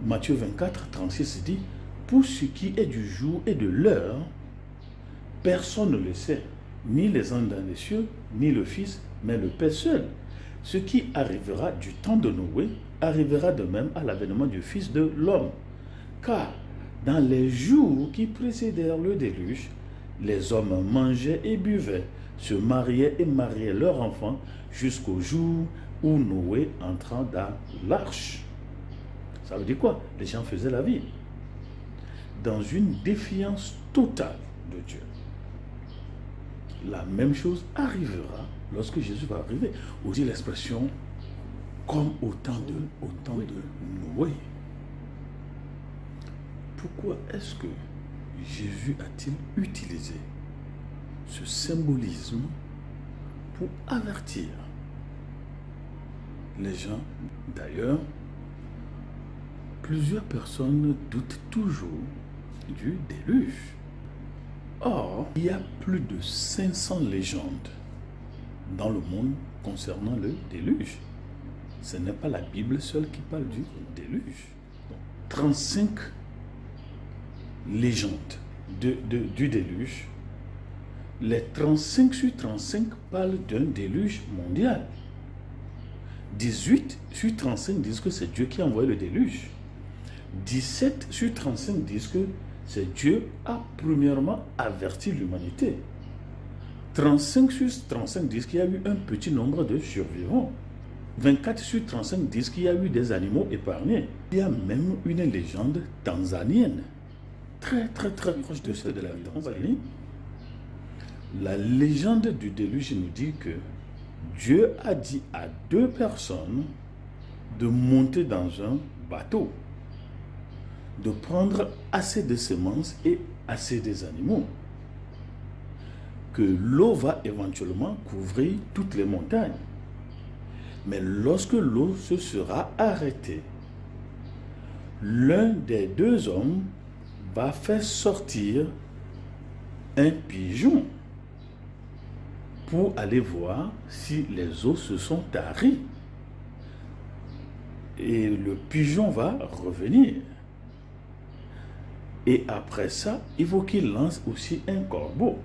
Matthieu 24, 36 dit, pour ce qui est du jour et de l'heure, personne ne le sait, ni les anges dans les cieux, ni le Fils, mais le Père seul. Ce qui arrivera du temps de Noé arrivera de même à l'avènement du Fils de l'homme. Car dans les jours qui précédèrent le déluge, les hommes mangeaient et buvaient, se mariaient et mariaient leurs enfants jusqu'au jour où Noé entra dans l'arche. Ça veut dire quoi? Les gens faisaient la vie dans une défiance totale de Dieu. La même chose arrivera lorsque Jésus va arriver. On dit l'expression comme au temps de Noé. Pourquoi est-ce que Jésus a-t-il utilisé ce symbolisme pour avertir les gens? D'ailleurs, plusieurs personnes doutent toujours du déluge. Or, il y a plus de 500 légendes dans le monde concernant le déluge. Ce n'est pas la Bible seule qui parle du déluge. Donc, 35 légendes du déluge. Les 35 sur 35 parlent d'un déluge mondial. 18 sur 35 disent que c'est Dieu qui a envoyé le déluge. 17 sur 35 disent que c'est Dieu a premièrement averti l'humanité. 35 sur 35 disent qu'il y a eu un petit nombre de survivants. 24 sur 35 disent qu'il y a eu des animaux épargnés. Il y a même une légende tanzanienne, très proche de celle de la Tanzanie. La légende du déluge nous dit que Dieu a dit à 2 personnes de monter dans un bateau, de prendre assez de semences et assez des animaux, que l'eau va éventuellement couvrir toutes les montagnes. Mais lorsque l'eau se sera arrêtée, l'un des 2 hommes va faire sortir un pigeon pour aller voir si les eaux se sont taries. Et le pigeon va revenir. Et après ça, il faut qu'il lance aussi un corbeau.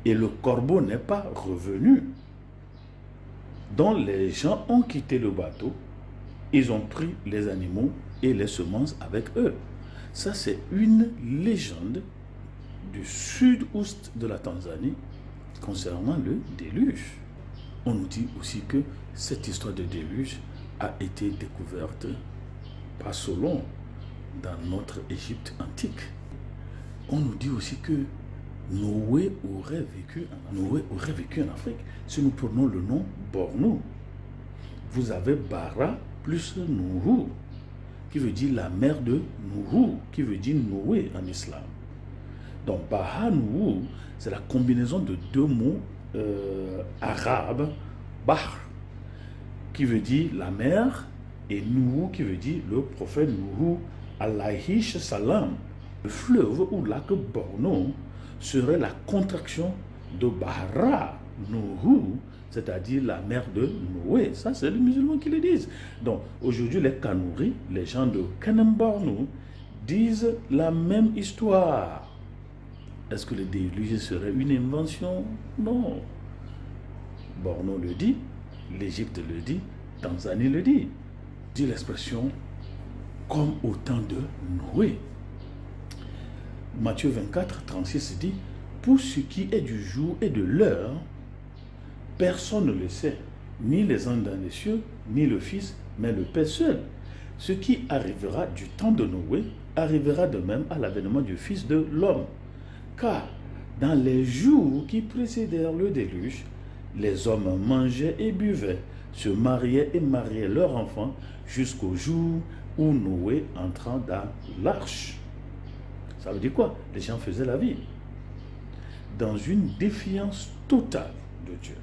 Et le corbeau n'est pas revenu. Donc les gens ont quitté le bateau, ils ont pris les animaux et les semences avec eux. Ça, c'est une légende du sud-ouest de la Tanzanie concernant le déluge. On nous dit aussi que cette histoire de déluge a été découverte par Solon dans notre Égypte antique. On nous dit aussi que Noé aurait vécu en Afrique. Si nous prenons le nom Bornou, vous avez Bara plus Nuhu, qui veut dire la mère de Nuhu, qui veut dire Noé en islam. Donc Bara Nuhu, c'est la combinaison de 2 mots arabes, Bahr, qui veut dire la mer, et Nuhu, qui veut dire le prophète Nuhu, alayhi salam. Le fleuve ou lac Borno serait la contraction de Bahra Nuhu, c'est-à-dire la mer de Noé. Ça, c'est les musulmans qui le disent. Donc, aujourd'hui, les Kanouris, les gens de Kanem-Borno, disent la même histoire. Est-ce que le déluge serait une invention? Non. Borno le dit, l'Égypte le dit, Tanzanie le dit. Dit l'expression comme au temps de Noé. Matthieu 24, 36 dit, pour ce qui est du jour et de l'heure, personne ne le sait, ni les anges dans les cieux, ni le Fils, mais le Père seul. Ce qui arrivera du temps de Noé arrivera de même à l'avènement du Fils de l'homme. Car dans les jours qui précédèrent le déluge, les hommes mangeaient et buvaient, se mariaient et mariaient leurs enfants jusqu'au jour où Noé entra dans l'arche. Ça veut dire quoi? Les gens faisaient la vie dans une défiance totale de Dieu.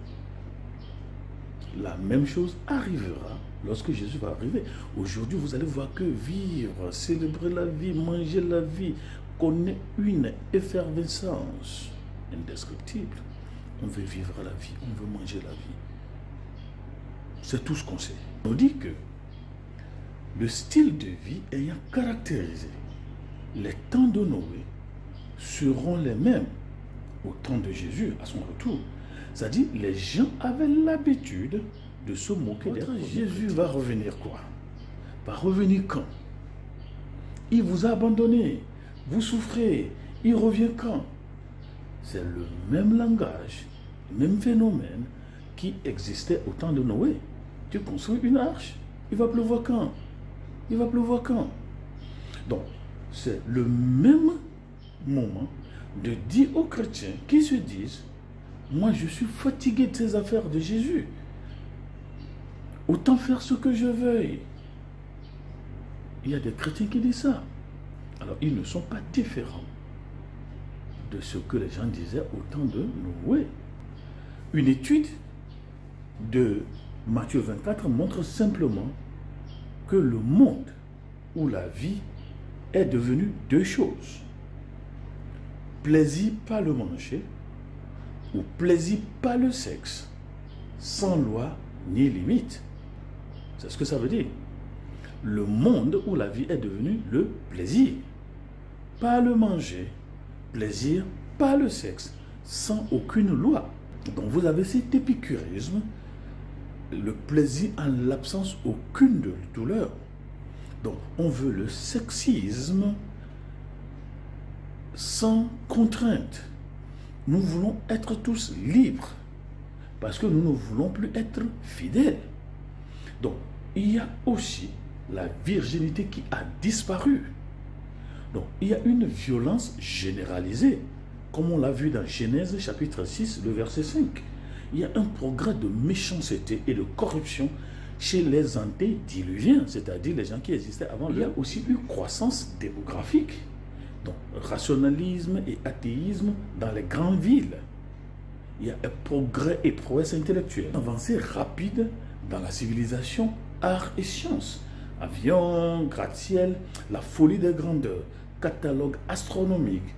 La même chose arrivera lorsque Jésus va arriver. Aujourd'hui, vous allez voir que vivre, célébrer la vie, manger la vie, connaît une effervescence indescriptible. On veut vivre la vie, on veut manger la vie. C'est tout ce qu'on sait. On dit que le style de vie ayant caractérisé les temps de Noé seront les mêmes au temps de Jésus, à son retour. C'est-à-dire, les gens avaient l'habitude de se moquer d'être. Jésus va revenir quoi? Va revenir quand? Il vous a abandonné, vous souffrez, il revient quand? C'est le même langage, le même phénomène qui existait au temps de Noé. Tu construis une arche, il va pleuvoir quand? Il va pleuvoir quand? Donc, c'est le même moment de dire aux chrétiens qui se disent, moi je suis fatigué de ces affaires de Jésus. Autant faire ce que je veuille. Il y a des chrétiens qui disent ça. Alors, ils ne sont pas différents de ce que les gens disaient au temps de Noé. Une étude de Matthieu 24 montre simplement que le monde où la vie est devenu deux choses. Plaisir par le manger ou plaisir par le sexe, sans loi ni limite. C'est ce que ça veut dire. Le monde où la vie est devenue le plaisir. Par le manger, plaisir par le sexe, sans aucune loi. Donc vous avez cet épicurisme, le plaisir en l'absence aucune de douleur. Donc on veut le sexisme sans contrainte. Nous voulons être tous libres parce que nous ne voulons plus être fidèles. Donc il y a aussi la virginité qui a disparu. Donc il y a une violence généralisée, comme on l'a vu dans Genèse chapitre 6, le verset 5. Il y a un progrès de méchanceté et de corruption chez les antédiluviens, c'est-à-dire les gens qui existaient avant. Il y a aussi une croissance démographique. Donc, rationalisme et athéisme dans les grandes villes. Il y a un progrès et prouesse intellectuelle. Une avancée rapide dans la civilisation, art et sciences. Avions, gratte-ciel, la folie des grandeurs, catalogue astronomique.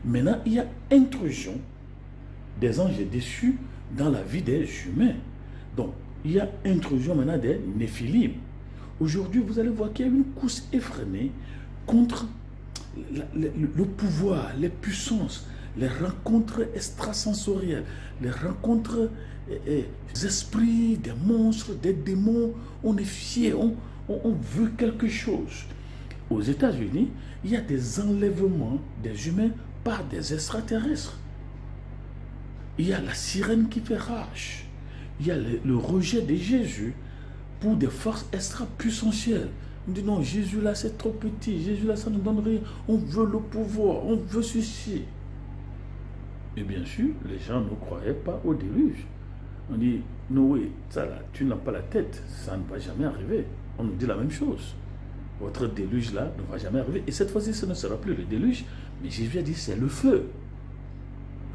Maintenant, il y a intrusion des anges déçus dans la vie des humains. Donc, il y a intrusion maintenant des néphilim. Aujourd'hui, vous allez voir qu'il y a une course effrénée contre le pouvoir, les puissances, les rencontres extrasensorielles, les rencontres des esprits, des monstres, des démons. On est fier, on veut quelque chose. Aux États-Unis, il y a des enlèvements des humains par des extraterrestres. Il y a la sirène qui fait rage. Il y a le rejet de Jésus pour des forces extra-puissentielles. On dit non, Jésus là c'est trop petit, Jésus là ça ne donne rien. On veut le pouvoir, on veut ceci. Et bien sûr, les gens ne croyaient pas au déluge. On dit, Noé, ça là, tu n'as pas la tête, ça ne va jamais arriver. On nous dit la même chose. Votre déluge là ne va jamais arriver. Et cette fois-ci, ce ne sera plus le déluge, mais Jésus a dit c'est le feu.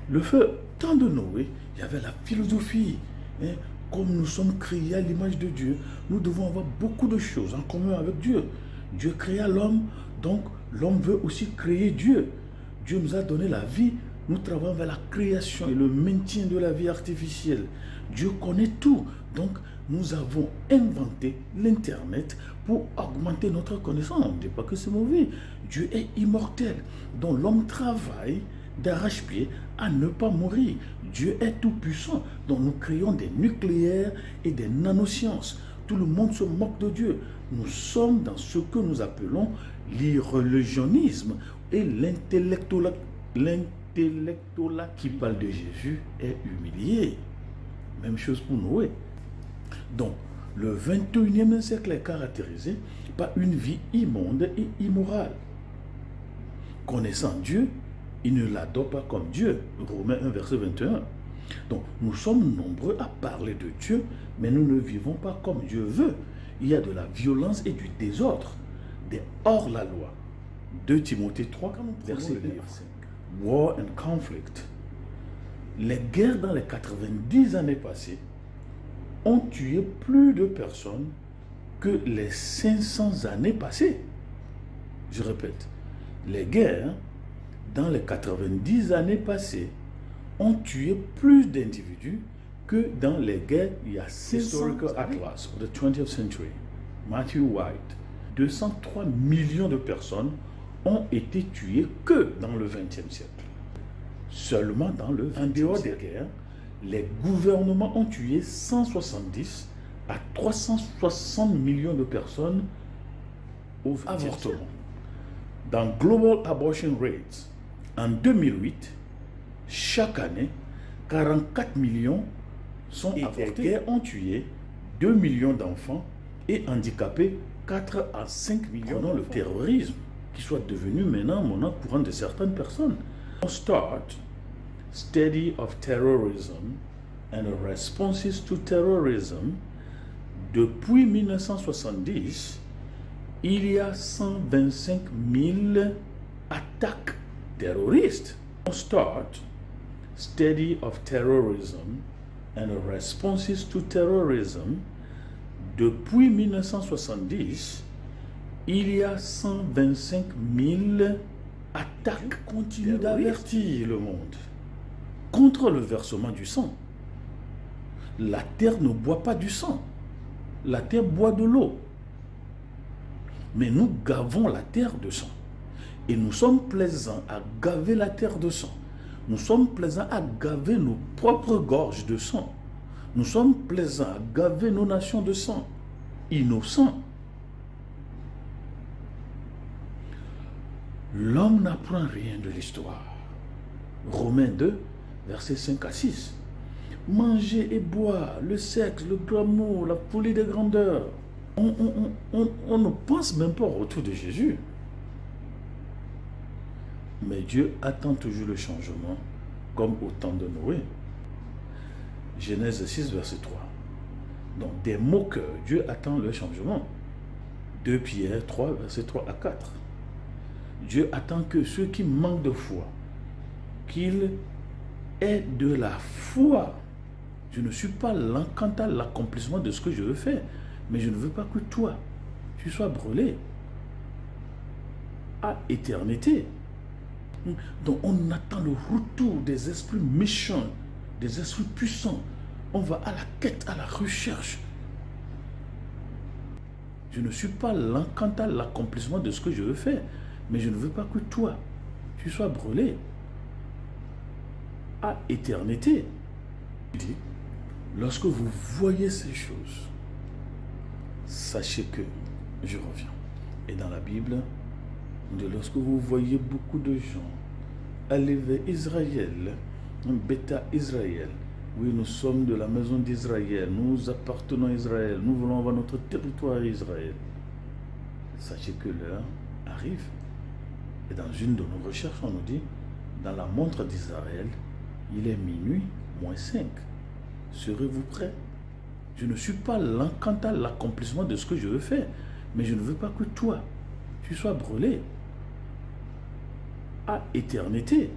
Le feu. Tant de Noé, il y avait la philosophie. Hein, comme nous sommes créés à l'image de Dieu, nous devons avoir beaucoup de choses en commun avec Dieu. Dieu créa l'homme, donc l'homme veut aussi créer Dieu. Dieu nous a donné la vie, nous travaillons vers la création et le maintien de la vie artificielle. Dieu connaît tout, donc nous avons inventé l'Internet pour augmenter notre connaissance. On ne dit pas que c'est mauvais. Dieu est immortel, donc l'homme travaille d'arrache-pied à ne pas mourir. Dieu est tout puissant, donc nous créons des nucléaires et des nanosciences. Tout le monde se moque de Dieu. Nous sommes dans ce que nous appelons l'irreligionnisme et l'intellectolat qui parle de Jésus est humilié. Même chose pour Noé. Donc, le 21e siècle est caractérisé par une vie immonde et immorale. Connaissant Dieu, il ne l'adore pas comme Dieu. Romains 1, verset 21. Donc, nous sommes nombreux à parler de Dieu, mais nous ne vivons pas comme Dieu veut. Il y a de la violence et du désordre, des hors-la-loi. 2 Timothée 3, verset 5. War and conflict. Les guerres dans les 90 années passées ont tué plus de personnes que les 500 années passées. Je répète, les guerres dans les 90 années passées ont tué plus d'individus que dans les guerres il y a 500 Historical Atlas of the 20th century, Matthew White. 203 millions de personnes ont été tuées que dans le XXe siècle. Seulement dans le XXe siècle. En dehors des guerres, les gouvernements ont tué 170 à 360 millions de personnes au avortement. Dans Global Abortion Rates, en 2008, chaque année, 44 millions sont avortés. Les guerres ont tué 2 millions d'enfants et handicapé 4 à 5 millions. Dans le terrorisme, qui soit devenu maintenant monnaie courante de certaines personnes. Start Study of Terrorism and Responses to Terrorism. Depuis 1970, il y a 125 000 attaques terroristes. Start Study of Terrorism and Responses to Terrorism. Depuis 1970, il y a 125 000 attaques. Continue d'avertir le monde contre le versement du sang. La terre ne boit pas du sang. La terre boit de l'eau. Mais nous gavons la terre de sang. Et nous sommes plaisants à gaver la terre de sang. Nous sommes plaisants à gaver nos propres gorges de sang. Nous sommes plaisants à gaver nos nations de sang. Innocents. L'homme n'apprend rien de l'histoire. Romains 2, versets 5 à 6. Manger et boire, le sexe, le glamour, la folie des grandeurs. On ne pense même pas au retour de Jésus. Mais Dieu attend toujours le changement, comme au temps de Noé. Genèse 6, verset 3. Donc, des moqueurs, Dieu attend le changement. 2 Pierre 3, verset 3 à 4. Dieu attend que ceux qui manquent de foi, qu'ils aient de la foi. Je ne suis pas lent quant à l'accomplissement de ce que je veux faire, mais je ne veux pas que toi, tu sois brûlé à éternité. Donc on attend le retour des esprits méchants, des esprits puissants. On va à la quête, à la recherche. Je ne suis pas lent quant à l'accomplissement de ce que je veux faire, mais je ne veux pas que toi, tu sois brûlé à éternité. Lorsque vous voyez ces choses, sachez que je reviens. Et dans la Bible, lorsque vous voyez beaucoup de gens aller vers Israël, un bêta Israël, oui, nous sommes de la maison d'Israël, nous appartenons à Israël, nous voulons avoir notre territoire Israël. Sachez que l'heure arrive. Et dans une de nos recherches, on nous dit, dans la montre d'Israël, il est minuit, moins 5. Serez-vous prêts? Je ne suis pas lent quant à l'accomplissement de ce que je veux faire, mais je ne veux pas que toi, tu sois brûlé à éternité.